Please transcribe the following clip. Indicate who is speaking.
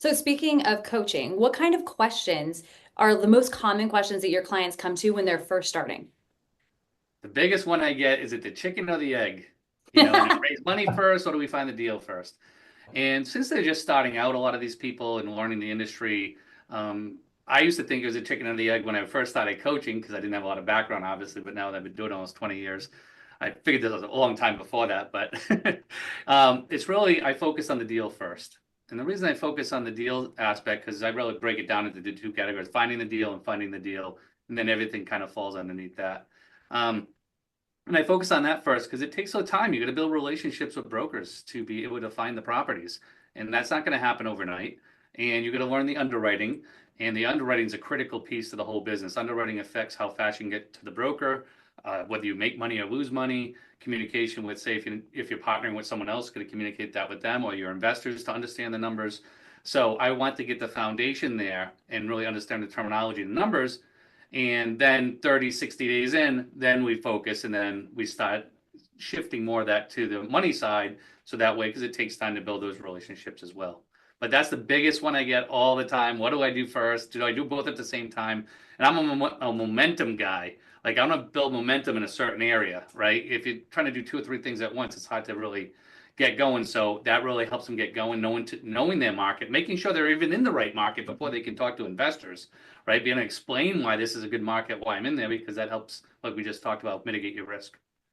Speaker 1: So speaking of coaching, what kind of questions are the most common questions that your clients come to when they're first starting?
Speaker 2: The biggest one I get is it the chicken or the egg? Do we raise money first or do we find the deal first? And since they're just starting out, a lot of these people and learning the industry, I used to think it was a chicken or the egg when I first started coaching because I didn't have a lot of background, obviously, but now that I've been doing it almost 20 years, I figured this was a long time before that, but it's really, I focus on the deal first. And the reason I focus on the deal aspect, because I really break it down into the two categories, finding the deal and funding the deal, and then everything kind of falls underneath that. Um, and I focus on that first because it takes some time. You got to build relationships with brokers to be able to find the properties. And that's not going to happen overnight. And you got to learn the underwriting. And the underwriting is a critical piece to the whole business. Underwriting affects how fast you can get to the broker, whether you make money or lose money. Communication with, say, if you're partnering with someone else, going to communicate that with them or your investors to understand the numbers. So I want to get the foundation there and really understand the terminology and the numbers, and then 30, 60 days in, then we focus and then we start shifting more of that to the money side. So that way, because it takes time to build those relationships as well. But that's the biggest one I get all the time. What do I do first? Do I do both at the same time? And I'm a momentum guy. Like I want to build momentum in a certain area, right? If you're trying to do two or three things at once, it's hard to really get going. So that really helps them get going, knowing their market, making sure they're even in the right market before they can talk to investors, right? Being able to explain why this is a good market, why I'm in there, because that helps, like we just talked about, mitigate your risk.